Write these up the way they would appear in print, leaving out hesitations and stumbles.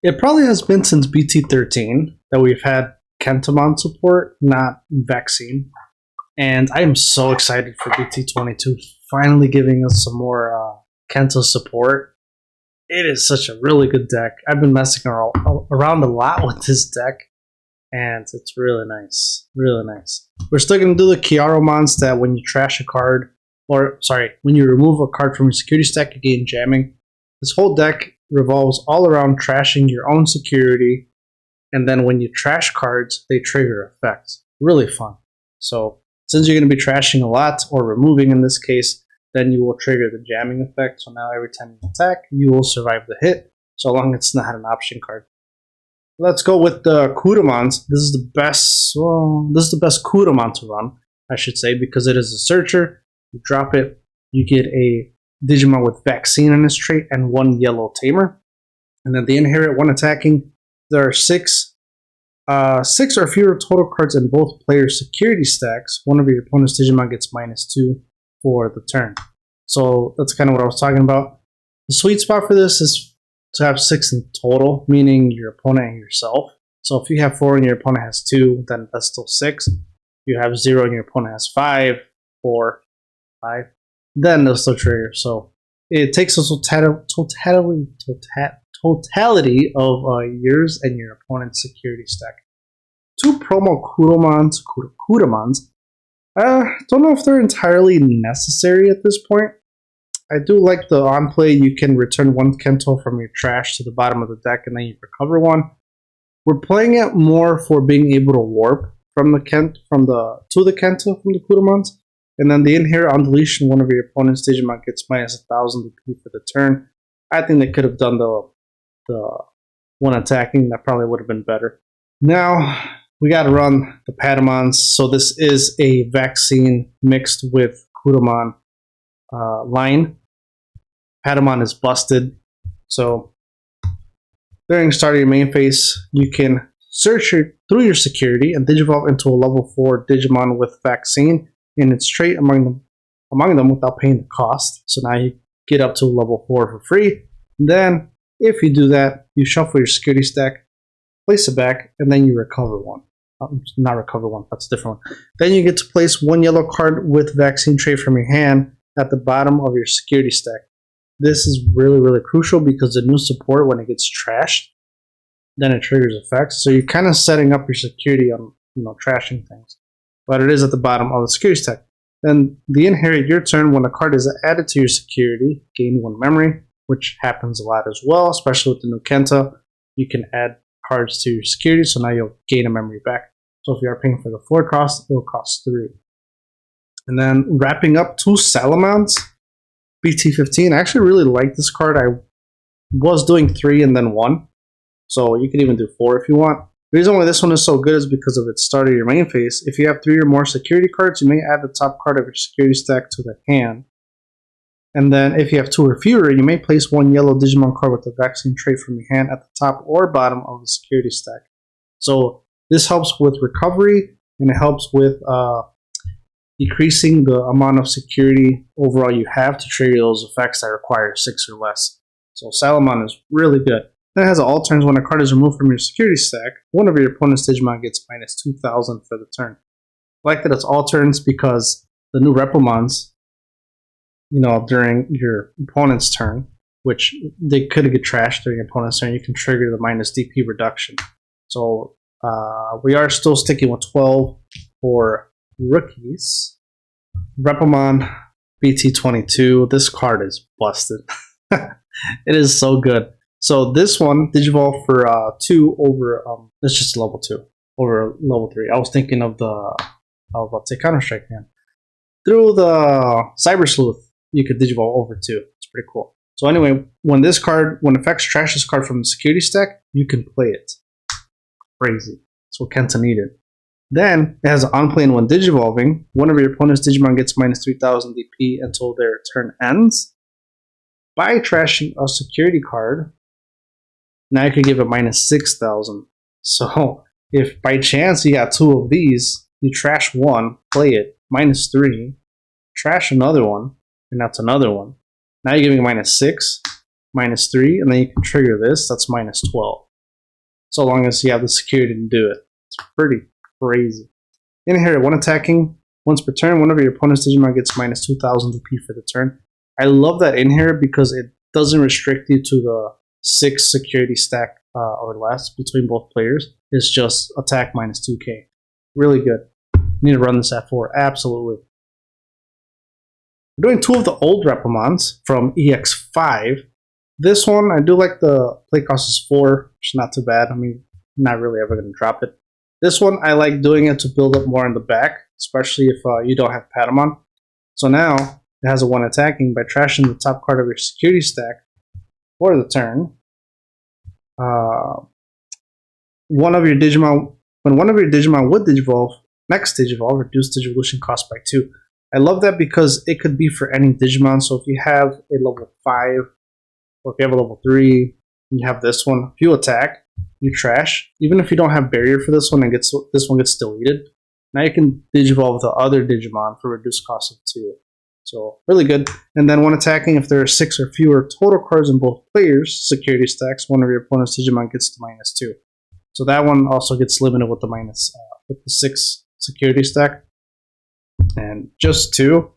It probably has been since BT13 that we've had Kentamon support, not vaccine. And I am so excited for BT22 finally giving us some more Kenta support. It is such a really good deck. I've been messing around a lot with this deck, and it's really nice. Really nice. We're still going to do the Kiaromons that when you trash a card, or sorry, when you remove a card from your security stack, you gain jamming. This whole deck revolves all around trashing your own security, and then when you trash cards, they trigger effects. Really fun. So since you're going to be trashing a lot, or removing in this case, then you will trigger the jamming effect. So now every time you attack, you will survive the hit, so long as it's not an option card. Let's go with the Kudomons. This is the best. This is the best Kudomon to run, I should say, because it is a searcher. You drop it, you get a Digimon with vaccine in its trait and 1 yellow Tamer, and then they inherit 1 attacking. There are 6 or fewer total cards in both players' security stacks. One of your opponent's Digimon gets -2 for the turn. So that's kind of what I was talking about. The sweet spot for this is to have 6 in total, meaning your opponent and yourself. So if you have 4 and your opponent has 2, then that's still 6. If you have 0 and your opponent has 5, 4, 5, then they'll still trigger. So it takes a totality of yours and your opponent's security stack. 2 promo Kudomons. Don't know if they're entirely necessary at this point. I do like the on play. You can return 1 Kento from your trash to the bottom of the deck, and then you recover 1. We're playing it more for being able to warp from the Kento from the Kudomons, and then the inherit on deletion. One of your opponent's Digimon gets -1000 DP for the turn. I think they could have done the one attacking. That probably would have been better. Now we got to run the Patamons. So this is a vaccine mixed with Kudomon line. Patamon is busted. So during start of your main phase, you can search through your security and digivolve into a level 4 Digimon with vaccine in its trait among them without paying the cost. So now you get up to level 4 for free. And then if you do that, you shuffle your security stack, place it back, and then you recover 1. Not recover 1, that's a different one. Then you get to place 1 yellow card with vaccine trait from your hand at the bottom of your security stack. This is really, really crucial because the new support, when it gets trashed, then it triggers effects. So you're kind of setting up your security on trashing things. But it is at the bottom of the security stack. Then the inherit your turn. When a card is added to your security, gain 1 memory, which happens a lot as well, especially with the new Kenta. You can add cards to your security, so now you'll gain a memory back. So if you are paying for the 4 cost, it will cost 3. And then wrapping up 2 Salamons, BT15. I actually really like this card. I was doing 3 and then 1, so you can even do 4 if you want. The reason why this one is so good is because of its start of your main phase. If you have 3 or more security cards, you may add the top card of your security stack to the hand. And then if you have 2 or fewer, you may place 1 yellow Digimon card with the vaccine trait from your hand at the top or bottom of the security stack. So this helps with recovery, and it helps with decreasing the amount of security overall you have to trigger those effects that require 6 or less. So Salamon is really good. Then it has all turns. When a card is removed from your security stack, one of your opponent's Digimon gets -2000 for the turn. I like that it's all turns because the new Repomons, during your opponent's turn, which they could get trashed during your opponent's turn, you can trigger the -DP reduction. So we are still sticking with 12 for rookies. Repomon BT22. This card is busted. It is so good. So this one, Digivolve for 2 over, it's just level 2 over level 3. I was thinking of Counter-Strike, man. Through the Cyber Sleuth, you could Digivolve over 2. It's pretty cool. So anyway, when effects trash this card from the security stack, you can play it. Crazy. That's what Kenta needed. Then, it has an on-play and when Digivolving, one of your opponent's Digimon gets -3000 DP until their turn ends. By trashing a security card, now you can give it -6000. So, if by chance you got 2 of these, you trash 1, play it, -3, trash another one, and that's another one. Now you're giving -6, -3, and then you can trigger this, that's -12. so long as you have the security to do it. It's pretty crazy. Inherit, when attacking, once per turn, one of your opponent's Digimon gets minus 2,000 DP for the turn. I love that Inherit because it doesn't restrict you to the 6 security stack or less between both players. It's just attack minus 2k. Really good. You need to run this at 4. Absolutely. We're doing 2 of the old Repamons from EX5. This one, I do like the play cost is 4, which is not too bad. I mean, not really ever going to drop it. This one, I like doing it to build up more in the back, especially if you don't have Patamon. So now, it has a 1 attacking by trashing the top card of your security stack for the turn. One of your Digimon, when one of your Digimon would Digivolve, next Digivolve, reduce Digivolution cost by 2. I love that because it could be for any Digimon. So if you have a level 5, or if you have a level 3, you have this one. If you attack, you trash. Even if you don't have barrier for this one, and this one gets deleted. Now you can Digivolve the other Digimon for reduced cost of 2. So really good. And then when attacking, if there are 6 or fewer total cards in both players' security stacks, one of your opponent's Digimon gets to minus 2. So that one also gets limited with the with the 6 security stack. And just 2,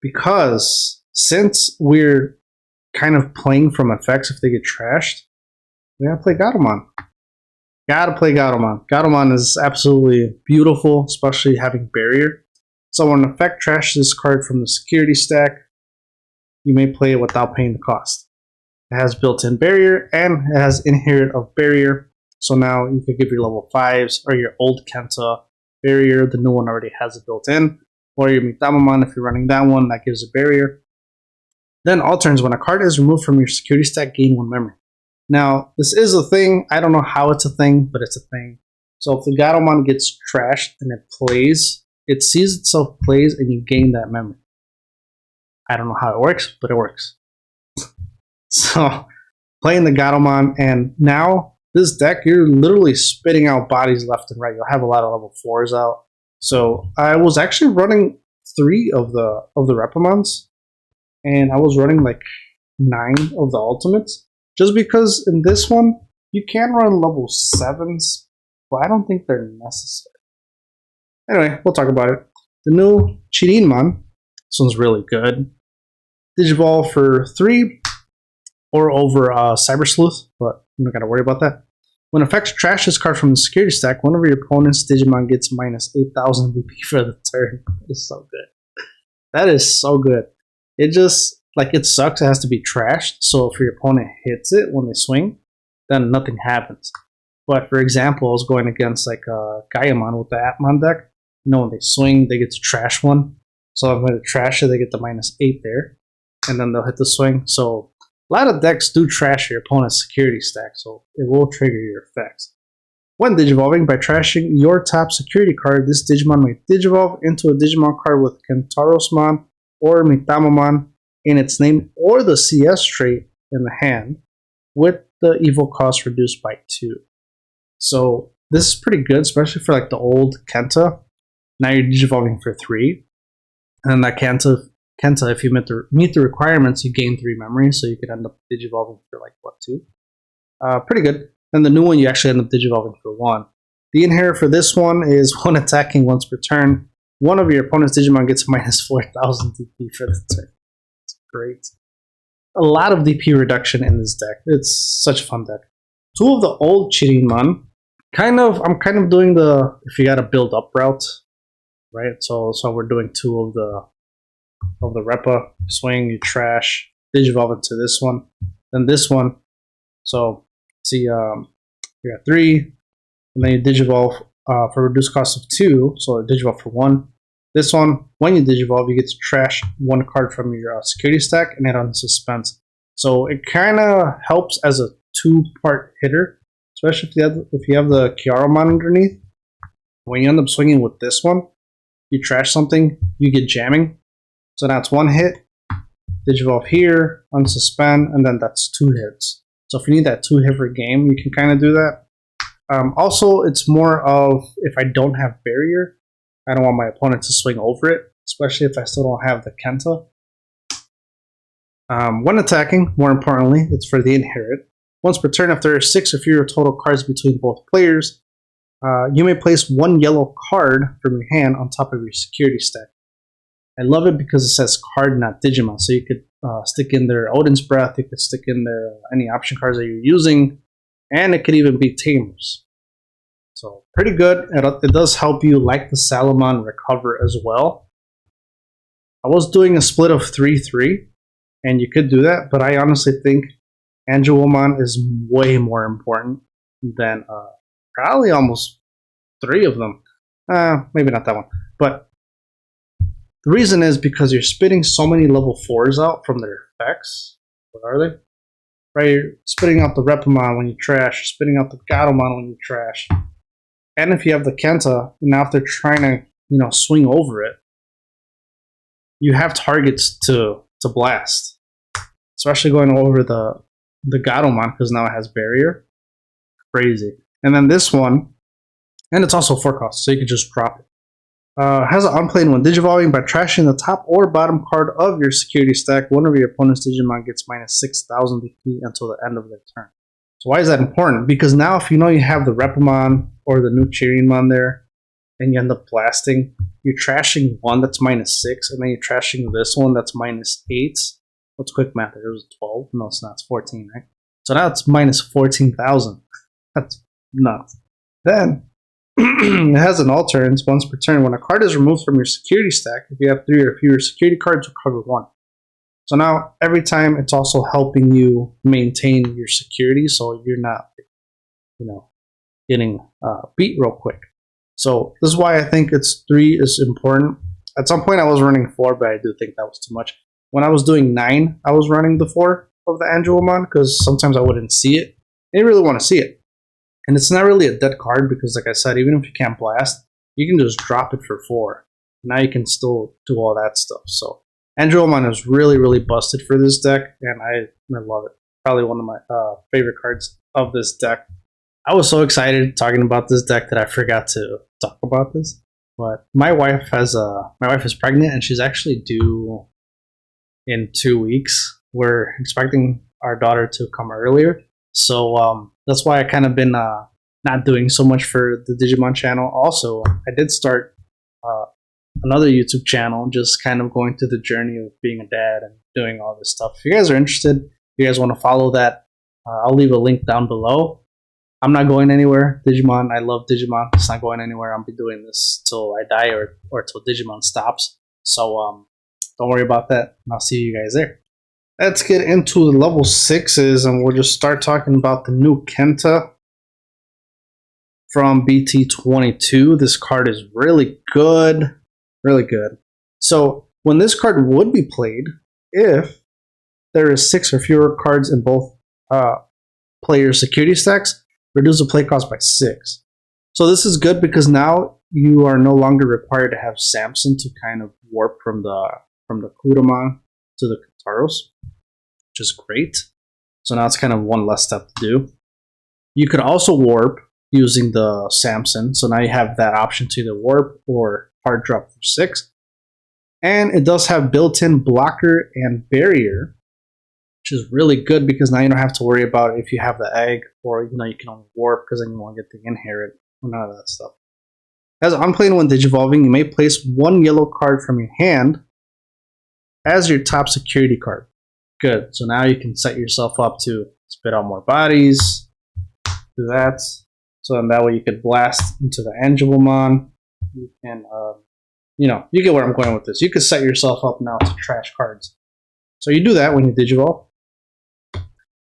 because since we're kind of playing from effects if they get trashed, we gotta play Gatomon. Gotta play Gatomon. Gatomon is absolutely beautiful, especially having barrier. So when an effect trashes this card from the security stack, you may play it without paying the cost. It has built-in barrier and it has inherit of barrier. So now you can give your level 5s or your old Kenta barrier. The new one already has it built in. Or your Mitamamon, if you're running that one, that gives a barrier. Then alterns, when a card is removed from your security stack, gain 1 memory. Now, this is a thing. I don't know how it's a thing, but it's a thing. So if the Gatomon gets trashed and it plays, it sees itself plays and you gain that memory. I don't know how it works, but it works. So, playing the Gatomon, and now this deck, you're literally spitting out bodies left and right. You'll have a lot of level 4s out. So I was actually running 3 of the Repamons, and I was running like 9 of the ultimates, just because in this one you can run level 7s, but I don't think they're necessary. Anyway, we'll talk about it. The new Chirinmon, this one's really good. Digivolve for 3 or over Cyber Sleuth, but I'm not gonna worry about that. When effects trash this card from the security stack, one of your opponent's Digimon gets minus 8,000 VP for the turn. That is so good. That is so good. It just, like, it sucks. It has to be trashed. So if your opponent hits it when they swing, then nothing happens. But for example, I was going against like Gaiamon with the Atmon deck. You know, when they swing, they get to trash one. So I'm going to trash it, they get the minus 8 there. And then they'll hit the swing. So a lot of decks do trash your opponent's security stack, so it will trigger your effects. When Digivolving, by trashing your top security card, this Digimon may Digivolve into a Digimon card with Kentarosmon or Mitamamon in its name or the CS trait in the hand, with the evil cost reduced by 2. So this is pretty good, especially for like the old Kenta. Now you're Digivolving for 3, and then that Kenta, if you meet the requirements, you gain 3 memories, so you could end up Digivolving for like, what, 2? Pretty good. And the new one, you actually end up Digivolving for 1. The inherit for this one is when attacking once per turn, one of your opponent's Digimon gets minus 4,000 DP for the turn. It's great. A lot of DP reduction in this deck. It's such a fun deck. 2 of the old Chirinmon. I'm kind of doing the, if you gotta build up route, right? So we're doing 2 of the Repa. Swing, you trash, Digivolve into this one. Then this one. So see, you got 3, and then you Digivolve for reduced cost of 2, so Digivolve for 1. This one, when you Digivolve, you get to trash 1 card from your security stack and it on suspense. So it kind of helps as a 2-part hitter, especially if you have the Kiaromon underneath. When you end up swinging with this one, you trash something, you get jamming. So now it's 1 hit, Digivolve here, unsuspend, and then that's 2 hits. So if you need that 2 hit per game, you can kind of do that. Also, it's more of, if I don't have barrier, I don't want my opponent to swing over it, especially if I still don't have the Kenta. When attacking, more importantly, it's for the inherit. Once per turn, if there are 6 or fewer total cards between both players, you may place 1 yellow card from your hand on top of your security stack. I love it because it says card, not Digimon. So you could stick in there Odin's Breath, you could stick in there any option cards that you're using, and it could even be Tamers. So pretty good. It does help you, like the Salamon, recover as well. I was doing a split of 3-3, and you could do that, but I honestly think Angewomon is way more important than probably almost 3 of them. Maybe not that one, but the reason is because you're spitting so many level 4s out from their effects. What are they? Right, you're spitting out the Repamon when you trash, spitting out the Gatomon when you trash. And if you have the Kenta, now if they're trying to, swing over it, you have targets to blast. Especially going over the Gatomon, because now it has barrier. Crazy. And then this one, and it's also 4 cost, so you can just drop it. Has an unplayed when Digivolving. By trashing the top or bottom card of your security stack, one of your opponent's Digimon gets minus 6,000 DP until the end of their turn. So why is that important? Because now if you know you have the Repamon or the new Cheeringmon there, and you end up blasting, you're trashing one that's minus 6, and then you're trashing this one that's minus 8. What's quick math? It was 12. No, it's not. It's 14, right? So now it's minus 14,000. That's nuts. Then it has an alternates once per turn. When a card is removed from your security stack, if you have 3 or fewer security cards, recover 1. So now every time it's also helping you maintain your security, so you're not, getting beat real quick. So this is why I think 3 is important. At some point I was running 4, but I do think that was too much. When I was doing 9, I was running the 4 of the Angewomon because sometimes I wouldn't see it. I didn't really want to see it. And it's not really a dead card because, like I said, even if you can't blast, you can just drop it for 4. Now you can still do all that stuff. So Angewomon is really, really busted for this deck, and I love it. Probably one of my favorite cards of this deck. I was so excited talking about this deck that I forgot to talk about this. But my wife is pregnant, and she's actually due in 2 weeks. We're expecting our daughter to come earlier, so that's why I kind of been not doing so much for the Digimon channel. Also, I did start another YouTube channel, just kind of going through the journey of being a dad and doing all this stuff. If you guys are interested, if you guys want to follow that, I'll leave a link down below. I'm not going anywhere. Digimon, I love Digimon. It's not going anywhere. I'll be doing this till I die or till Digimon stops. So don't worry about that. And I'll see you guys there. Let's get into the level 6s, and we'll just start talking about the new Kenta from BT22. This card is really good. Really good. So when this card would be played, if there is 6 or fewer cards in both players' security stacks, reduce the play cost by 6. So this is good because now you are no longer required to have Samson to kind of warp from the Kuramon to the Kataros, which is great. So now it's kind of one less step to do. You could also warp using the Samson, so now you have that option to either warp or hard drop for 6. And it does have built-in blocker and barrier, which is really good because now you don't have to worry about if you have the egg or you can only warp because then you won't get the inherit or none of that stuff. As unplayed when Digivolving, you may place 1 yellow card from your hand as your top security card. Good. So now you can set yourself up to spit out more bodies. Do that. So then that way you could blast into the Angewomon. You can, you get where I'm going with this. You could set yourself up now to trash cards. So you do that when you Digivolve.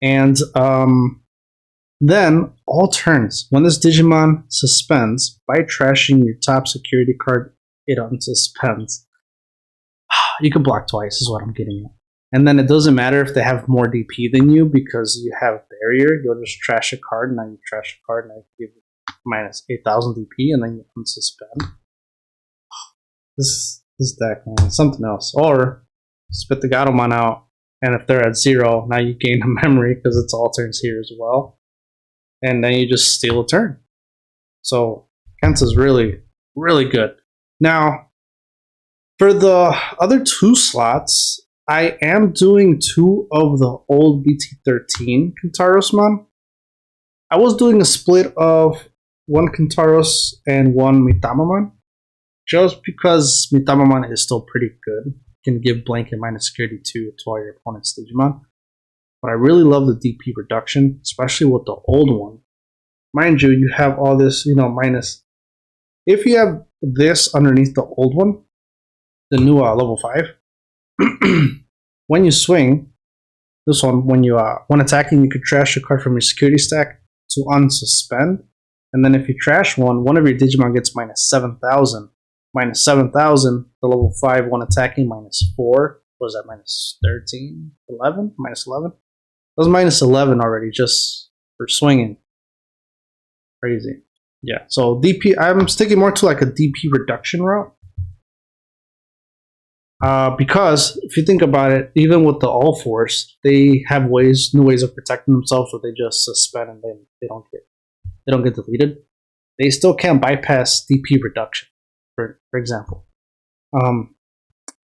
And then all turns. When this Digimon suspends, by trashing your top security card, it unsuspends. You can block twice is what I'm getting at. And then it doesn't matter if they have more DP than you because you have barrier. You'll just trash a card, now you trash a card, and I give you minus 8,000 DP, and then you unsuspend. This deck, man, something else. Or spit the Gatomon out, and if they're at 0, now you gain a memory because it's all turns here as well. And then you just steal a turn. So Kenta's really, really good. Now, for the other 2 slots, I am doing 2 of the old BT13 Kentarosmon. I was doing a split of 1 Kentaros and 1 Mitamamon, just because Mitamamon is still pretty good. Can give blanket minus security 2 to all your opponent's Digimon. But I really love the DP reduction, especially with the old one. Mind you, you have all this, minus. If you have this underneath the old one, the new level 5, when you swing, this one, when attacking, you could trash a card from your security stack to unsuspend. And then if you trash one of your Digimon gets minus 7,000. Minus 7,000, the level 5 when attacking, minus 4. What was that, minus 13? 11? Minus 11? That was minus 11 already just for swinging. Crazy. Yeah, so DP, I'm sticking more to like a DP reduction route. Because if you think about it, even with the All Force, they have new ways of protecting themselves, so they just suspend and then they don't get deleted. They still can't bypass DP reduction, for example.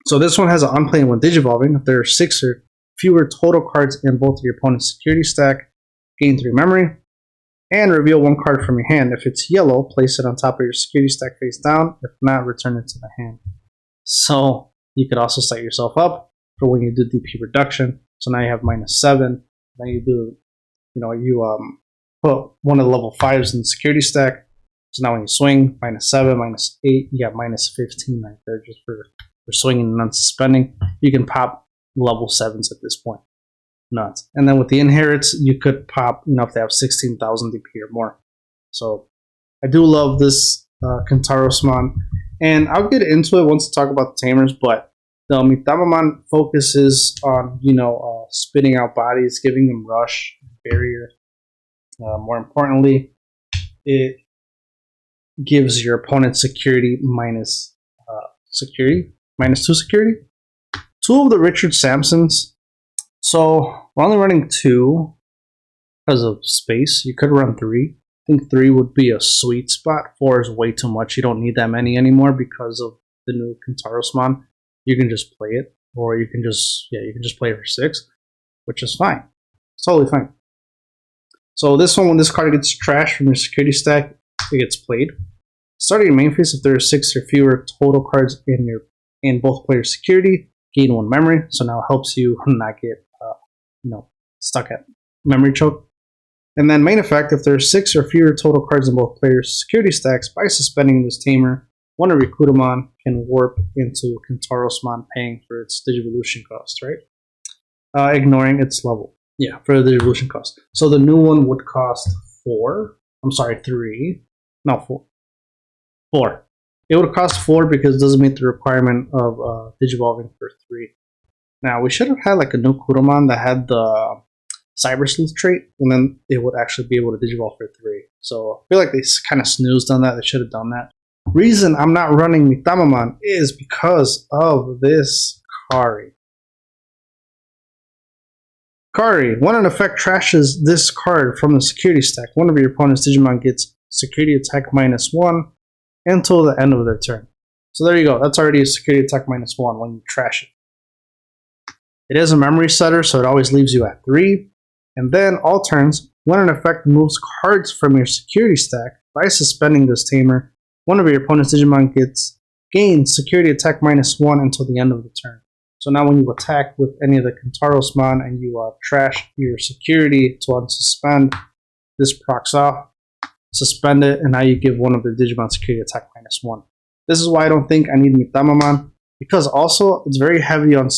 So this one has an on-play when digivolving. If there are 6 or fewer total cards in both of your opponent's security stack, gain 3 memory, and reveal 1 card from your hand. If it's yellow, place it on top of your security stack face down. If not, return it to the hand. So you could also set yourself up for when you do DP reduction. So now you have minus 7. Now you do, you put one of the level 5s in the security stack. So now when you swing, minus 7, minus 8, you got minus 15 right there just for swinging and unsuspending. You can pop level 7s at this point. Nuts. And then with the inherits, you could pop, if they have 16,000 DP or more. So I do love this Kentarosmon. And I'll get into it once I talk about the Tamers, but the Mitamamon focuses on, spitting out bodies, giving them rush, barrier. More importantly, it gives your opponent security minus 2 security. 2 of the Richard Sampsons. So we're only running 2 because of space. You could run 3. I think 3 would be a sweet spot. 4 is way too much. You don't need that many anymore because of the new Kentarosmon. You can just play it, or you can just play it for 6, which is fine. It's totally fine. So this one, when this card gets trashed from your security stack, it gets played. Starting your main phase, if there are 6 or fewer total cards in both players' security, gain 1 memory. So now it helps you not get stuck at memory choke. And then main effect, if there are 6 or fewer total cards in both players' security stacks, by suspending this Tamer, one of your Kentamon can warp into Kentarosmon, paying for its Digivolution cost, right? Ignoring its level. Yeah, for the Digivolution cost. So the new one would cost 3. No, 4. 4. It would cost 4 because it doesn't meet the requirement of Digivolving for 3. Now, we should have had like a new Kentamon that had the Cyber Sleuth trait, and then it would actually be able to Digivolve for 3. So I feel like they kind of snoozed on that. They should have done that. Reason I'm not running Mitamamon is because of this Kari. Kari, when an effect trashes this card from the security stack, one of your opponent's Digimon gets security attack minus 1 until the end of their turn. So there you go. That's already a security attack minus 1 when you trash it. It is a memory setter, so it always leaves you at 3. And then all turns, when an effect moves cards from your security stack, by suspending this Tamer, one of your opponent's Digimon gains security attack minus 1 until the end of the turn. So now when you attack with any of the Kentarosmon and you trash your security to unsuspend, this procs off, suspend it, and now you give one of the Digimon security attack minus 1. This is why I don't think I need Mitamamon, because also it's very heavy on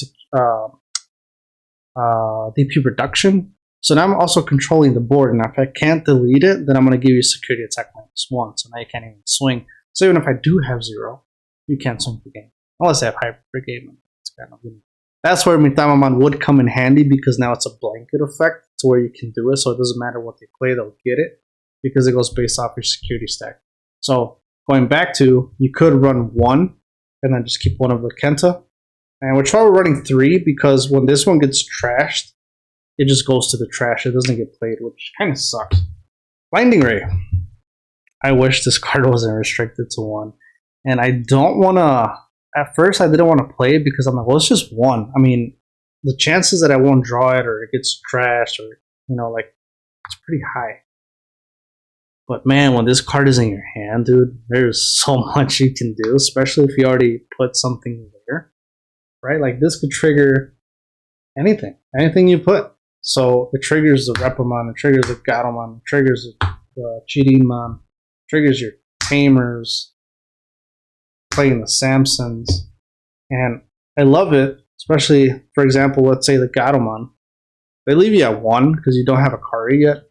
DP reduction. So now I'm also controlling the board, and if I can't delete it, then I'm going to give you security attack minus 1, so now you can't even swing. So even if I do have 0, you can't swing the game. Unless I have Hyper Game. That's where Mitamamon would come in handy, because now it's a blanket effect to where you can do it, so it doesn't matter what they play, they'll get it, because it goes based off your security stack. So going back to, you could run 1, and then just keep one of the Kenta. And we're trying running 3, because when this one gets trashed, it just goes to the trash. It doesn't get played, which kind of sucks. Blinding Ray. I wish this card wasn't restricted to 1. And I don't want to... At first, I didn't want to play it because I'm like, well, it's just 1. I mean, the chances that I won't draw it or it gets trashed or like it's pretty high. But man, when this card is in your hand, dude, there's so much you can do, especially if you already put something there, right? Like this could trigger anything you put. So it triggers the Repamon, it triggers the Gatomon, it triggers the Chidimon, triggers your Tamers, playing the Samsons, and I love it. Especially, for example, let's say the Gatomon. They leave you at 1 because you don't have a Kari yet.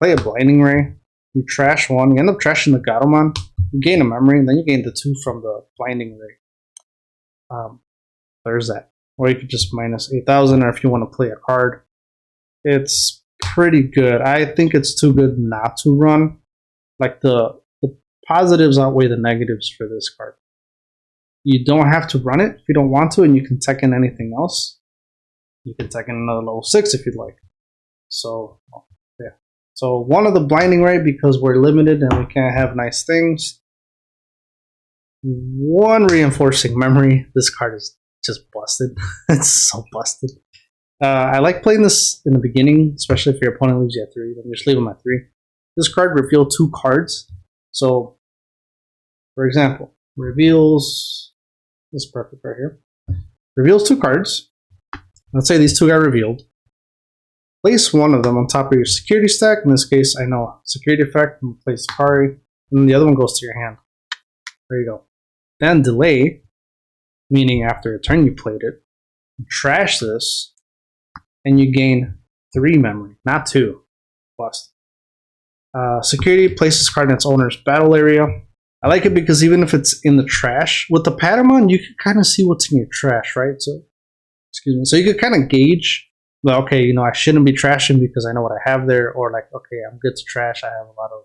Play a Blinding Ray. You trash 1. You end up trashing the Gatomon. You gain a memory, and then you gain the 2 from the Blinding Ray. There's that. Or you could just minus 8,000, or if you want to play a card. It's pretty good. I think it's too good not to run. Like the positives outweigh the negatives for this card. You don't have to run it if you don't want to, and you can tech in anything else. You can tech in another level 6 if you'd like. So, yeah. So, one of the Blinding Ray because we're limited and we can't have nice things. 1 Reinforcing Memory. This card is just busted. It's so busted. I like playing this in the beginning, especially if your opponent leaves you at 3. Then you just leave them at 3. This card reveals 2 cards. So, for example, reveals this is perfect right here. Reveals 2 cards. Let's say these 2 got revealed. Place one of them on top of your security stack. In this case, I know security effect, and place Kari, and the other one goes to your hand. There you go. Then delay, meaning after a turn you played it. You trash this, and you gain 3 memory, not 2. Plus. Security, place this card in its owner's battle area. I like it because even if it's in the trash, with the Patamon, you can kind of see what's in your trash, right? So, excuse me. So you could kind of gauge, well, okay, I shouldn't be trashing because I know what I have there, or like, okay, I'm good to trash. I have a lot of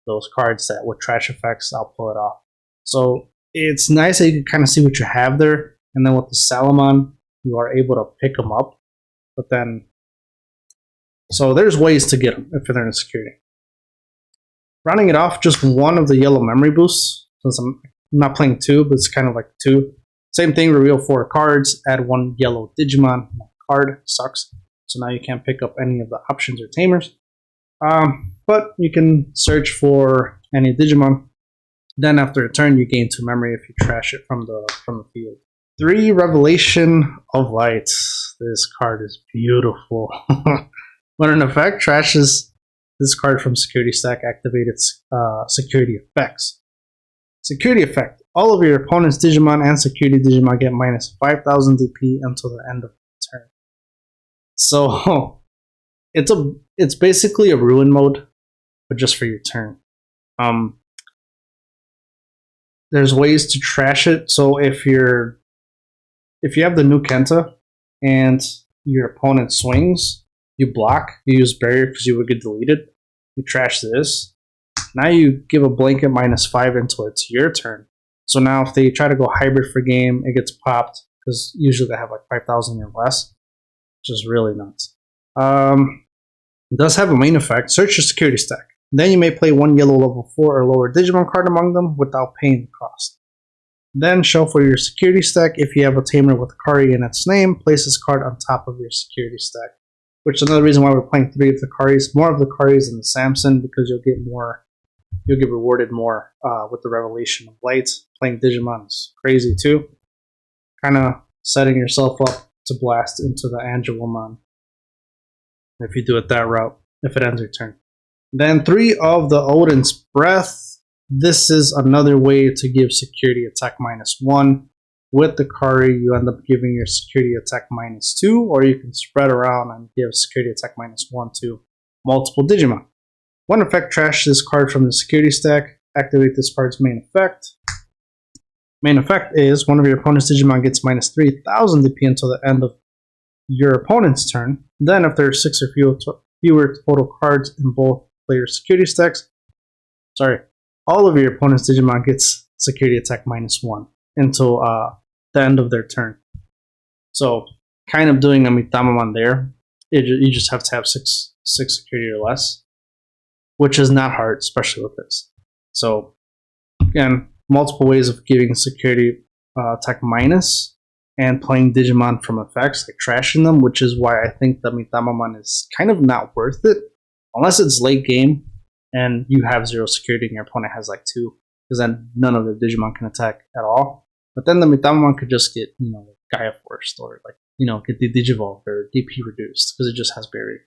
those cards that with trash effects, I'll pull it off. So it's nice that you can kind of see what you have there, and then with the Salamon, you are able to pick them up. But then, so there's ways to get them if they're in security. Rounding it off, just 1 of the yellow memory boosts, since I'm not playing 2, but it's kind of like 2. Same thing, reveal 4 cards, add 1 yellow Digimon. Card sucks, so now you can't pick up any of the options or Tamers. But you can search for any Digimon. Then after a turn, you gain 2 memory if you trash it from the field. 3 Revelation of Light. This card is beautiful. When an effect trashes this card from security stack, activate its security effects. Security effect. All of your opponent's Digimon and security Digimon get minus 5,000 DP until the end of the turn. So it's basically a ruin mode, but just for your turn. There's ways to trash it. So if you have the new Kenta and your opponent swings, you block, you use barrier because you would get deleted. You trash this. Now you give a blanket minus 5 until it's your turn. So now if they try to go hybrid for game, it gets popped because usually they have like 5,000 or less, which is really nuts. It does have a main effect. Search your security stack. Then you may play 1 yellow level 4 or lower Digimon card among them without paying the cost. Then shuffle your security stack. If you have a Tamer with Kari in its name, place this card on top of your security stack. Which is another reason why we're playing 3 of the Karis, more of the Karis than the Samson, because you'll get rewarded more with the Revelation of Light. Playing Digimon is crazy too. Kind of setting yourself up to blast into the Angewomon if you do it that route, if it ends your turn. Then 3 of the Odin's Breath. This is another way to give security attack minus 1. With the Kari, you end up giving your security attack minus 2, or you can spread around and give security attack minus 1 to multiple Digimon. One effect, trash this card from the security stack. Activate this card's main effect. Main effect is one of your opponent's Digimon gets minus 3,000 DP until the end of your opponent's turn. Then if there are 6 or fewer total cards in both players' security stacks, all of your opponent's Digimon gets security attack minus 1 until the end of their turn. So, kind of doing a Mitamamon there. You just have to have 6 security or less, which is not hard, especially with this. So, again, multiple ways of giving security attack minus. and playing Digimon from effects, like trashing them, which is why I think the Kentamon is kind of not worth it, unless it's late game and you have 0 security and your opponent has like 2, because then none of the Digimon can attack at all. But then the Kentamon could just get, Gaia Forced, or like, get the Digivolve or DP reduced, because it just has barrier.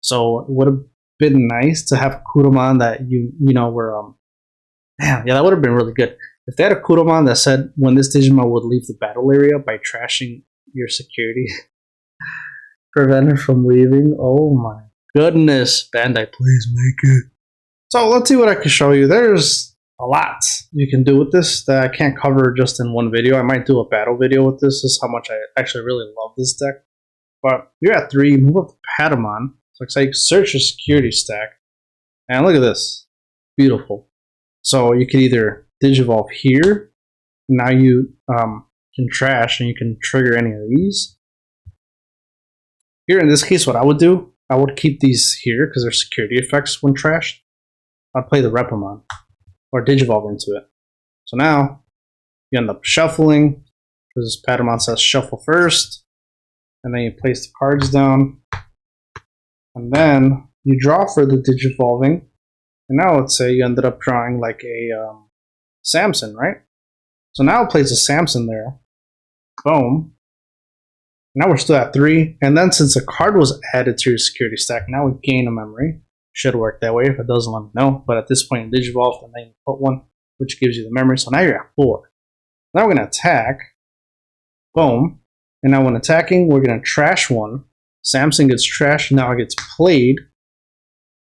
So it would have been nice to have a Kuromon that were damn, yeah, that would have been really good. If they had a Kuromon that said when this Digimon would leave the battle area by trashing your security, prevent it from leaving. Oh my goodness, Bandai, please make it. So let's see what I can show you. There's a lot you can do with this that I can't cover just in one video. I might do a battle video with this. This is how much I actually really love this deck. But you're at 3, move up to Patamon. So it's like search your security stack. And look at this. Beautiful. So you could either Digivolve here. Now you can trash and you can trigger any of these. Here in this case, what I would do, I would keep these here because they're security effects when trashed. I'd play the Repamon or Digivolve into it. So now you end up shuffling because Patamon says shuffle first. And then you place the cards down. And then you draw for the Digivolving. And now let's say you ended up drawing like a Samson, right? So now it plays a Samson there. Boom. Now we're still at 3. And then since a card was added to your security stack, now we gain a memory. Should work that way. If it doesn't, let me know. But at this point, you Digivolve and then you put one, which gives you the memory. So now you're at 4. Now we're going to attack. Boom. And now when attacking, we're going to trash one. Samson gets trashed. Now it gets played.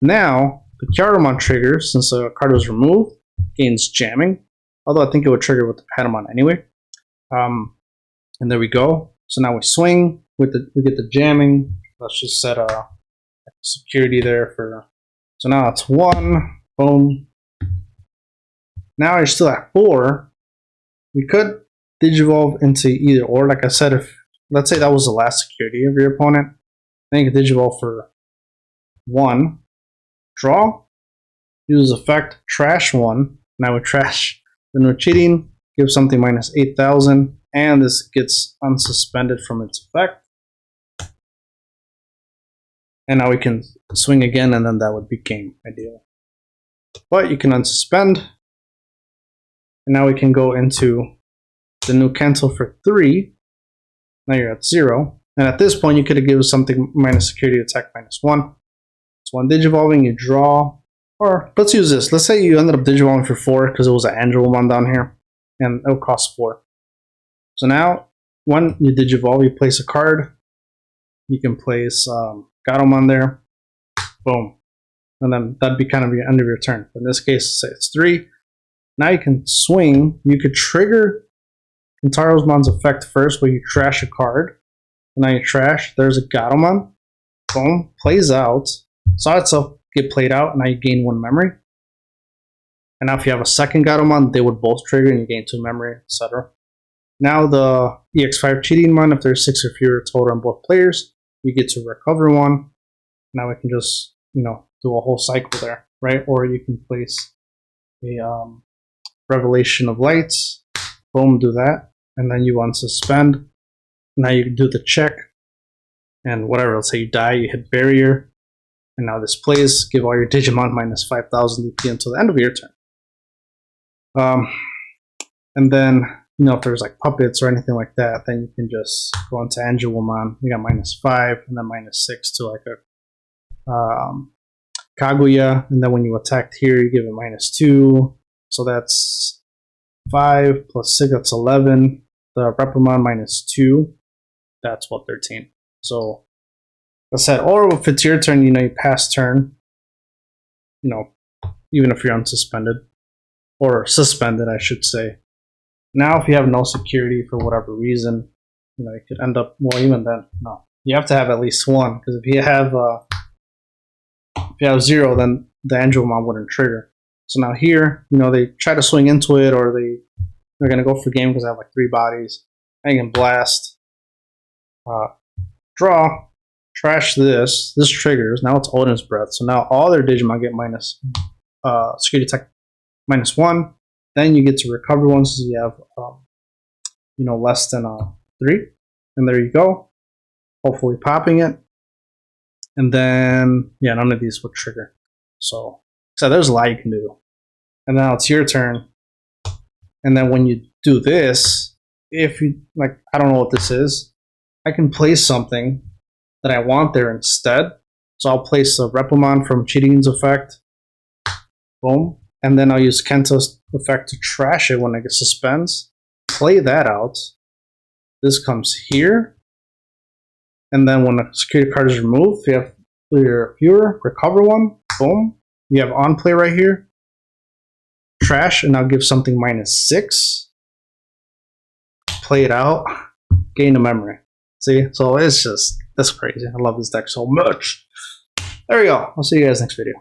Now the Kentamon triggers, since the card was removed, gains jamming. Although I think it would trigger with the Patamon anyway. And there we go. So now we swing with we get the jamming. Let's just set a security there for. So now it's 1. Boom. Now you're still at 4. We could Digivolve into either or. Like I said, if let's say that was the last security of your opponent, then you can Digivolve for 1. Draw. Use effect. Trash 1. Now we trash. Then we're cheating. Give something minus 8,000. And this gets unsuspended from its effect. And now we can swing again, and then that would be game, ideally. But you can unsuspend. And now we can go into the new cancel for 3. Now you're at 0. And at this point, you could have given something minus security attack minus 1. It's 1 Digivolving, you draw. Or let's use this. Let's say you ended up Digivolving for 4 because it was an Angewomon down here. And it'll cost 4. So now, when you Digivolve, you place a card. You can place Gatomon there. Boom. And then that'd be kind of your end of your turn. In this case, say it's 3. Now you can swing. You could trigger Kentaromon's effect first, where you trash a card. And now you trash. There's a Gatomon. Boom. Plays out. Saw itself get played out. And now you gain 1 memory. And now if you have a second Gatomon, they would both trigger and you gain 2 memory, etc. Now the EX5 cheating one, if there's 6 or fewer total on both players, you get to recover 1. Now we can just, do a whole cycle there, right? Or you can place a Revelation of Lights. Boom, do that. And then you unsuspend. Now you can do the check. And whatever, let's say you die, you hit barrier. And now this plays, give all your Digimon minus 5,000 DP until the end of your turn. And then, if there's like puppets or anything like that, then you can just go into Angewomon. You got minus 5 and then minus 6 to like a Kaguya. And then when you attacked here, you give it minus 2. So that's 5 plus 6, that's 11. The Repamon minus 2, that's 13. So that's that. Or if it's your turn, you pass turn, even if you're unsuspended. Or suspended, I should say. Now, if you have no security for whatever reason, you could end up. Well, even then, no. You have to have at least 1, because if you have 0, then the Angewomon wouldn't trigger. So now here, they try to swing into it, or they're gonna go for game because I have like 3 bodies. I can blast, draw, trash this. This triggers. Now it's Odin's Breath. So now all their Digimon get minus security attack minus 1. Then you get to recover 1, so you have less than 3. And there you go. Hopefully popping it. And then, yeah, none of these would trigger. So there's a lot you can do. And now it's your turn. And then when you do this, if you, like, I don't know what this is, I can place something that I want there instead. So I'll place a Replimon from Cheating's effect. Boom. And then I'll use Kento's effect to trash it when it suspends. Play that out. This comes here. And then when a security card is removed, you have your viewer, recover one. Boom. You have on play right here. Trash, and I'll give something -6. Play it out. Gain a memory. See? So it's just, that's crazy. I love this deck so much. There we go. I'll see you guys next video.